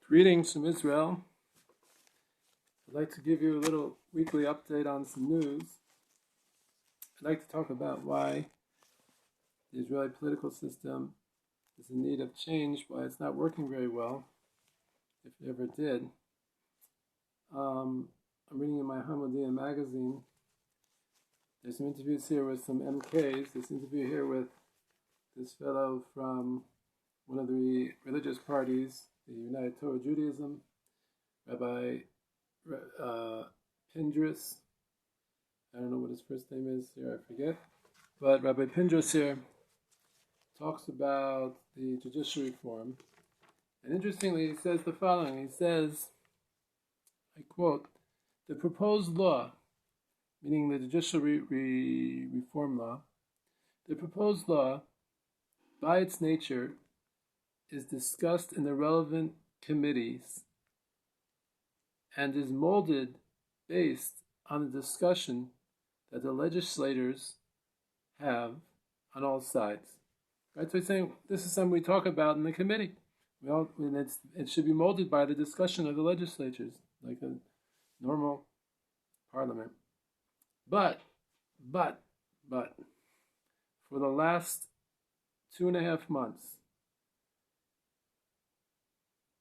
Greetings from Israel. I'd like to give you a little weekly update on some news. I'd like to talk about why the Israeli political system is in need of change, why it's not working very well, if it ever did. I'm reading in my Hamodia magazine. There's some interviews here with some MKs. This interview here with this fellow from one of the religious parties, the United Torah Judaism, Rabbi Pindris. I don't know what his first name is here, I forget. But Rabbi Pindris here talks about the judicial reform. And interestingly, he says the following. He says, I quote, "The proposed law," meaning the judicial reform law, "the proposed law, by its nature, is discussed in the relevant committees and is molded based on the discussion that the legislators have on all sides." Right? So he's saying this is something we talk about in the committee. It should be molded by the discussion of the legislatures, like a normal parliament. But, for the last 2.5 months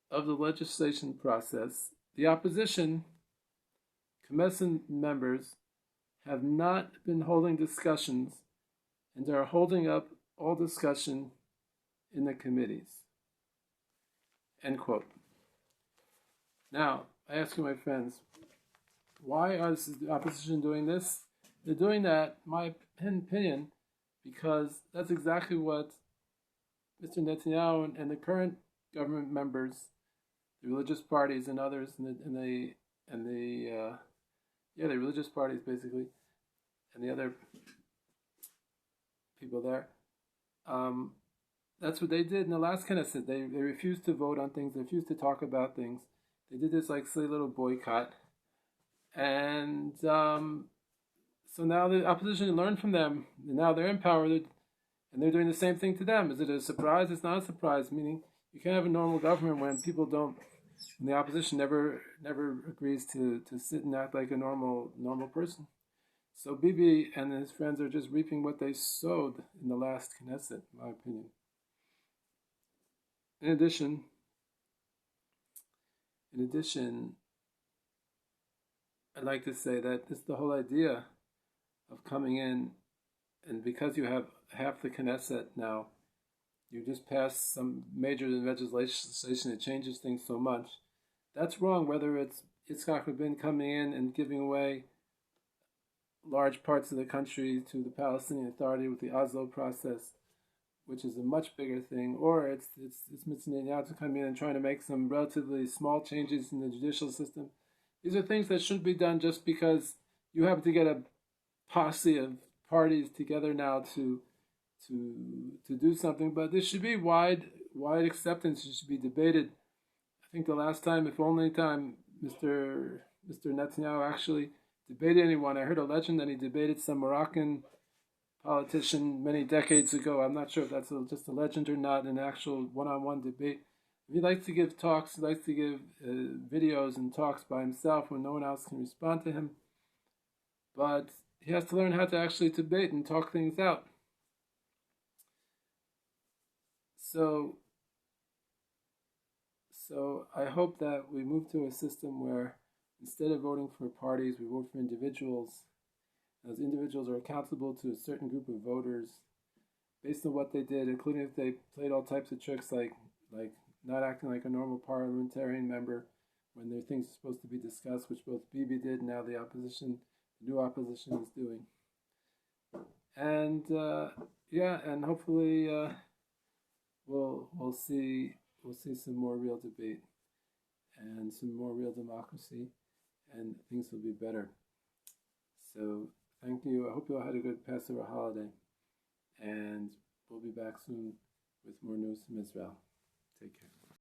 of the legislation process, the opposition, Knesset members, have not been holding discussions and are holding up all discussion in the committees. End quote. Now, I ask you, my friends, why is the opposition doing this? They're doing that, in my opinion, because that's exactly what Mr. Netanyahu and the current government members, the religious parties and others, the religious parties basically, and the other people there. That's what they did in the last Knesset. They refused to vote on things. They refused to talk about things. They did this like silly little boycott, and so now the opposition learned from them. And now they're in power, and they're doing the same thing to them. Is it a surprise? It's not a surprise. Meaning, you can't have a normal government when people don't. And the opposition never agrees to sit and act like a normal person. So Bibi and his friends are just reaping what they sowed in the last Knesset, in my opinion. In addition, I'd like to say that this the whole idea of coming in, and because you have half the Knesset now, you just passed some major legislation that changes things so much. That's wrong, whether it's Yitzhak Rabin coming in and giving away large parts of the country to the Palestinian Authority with the Oslo process, which is a much bigger thing, or it's Mr. Neot coming in and trying to make some relatively small changes in the judicial system. These are things that shouldn't be done just because you happen to get a posse of parties together now to do something, but there should be wide acceptance. It should be debated. I think the last time, if only time, Mr. Netanyahu actually debated anyone. I heard a legend that he debated some Moroccan politician many decades ago. I'm not sure if that's just a legend or not, an actual one-on-one debate. He likes to give talks, he likes to give videos and talks by himself when no one else can respond to him. But he has to learn how to actually debate and talk things out. So I hope that we move to a system where instead of voting for parties, we vote for individuals. Those individuals are accountable to a certain group of voters based on what they did, including if they played all types of tricks like not acting like a normal parliamentarian member when there are things supposed to be discussed, which both Bibi did and now the new opposition is doing. And and hopefully we'll see some more real debate and some more real democracy, and things will be better. So thank you. I hope you all had a good Passover holiday, and we'll be back soon with more news from Israel. Take care.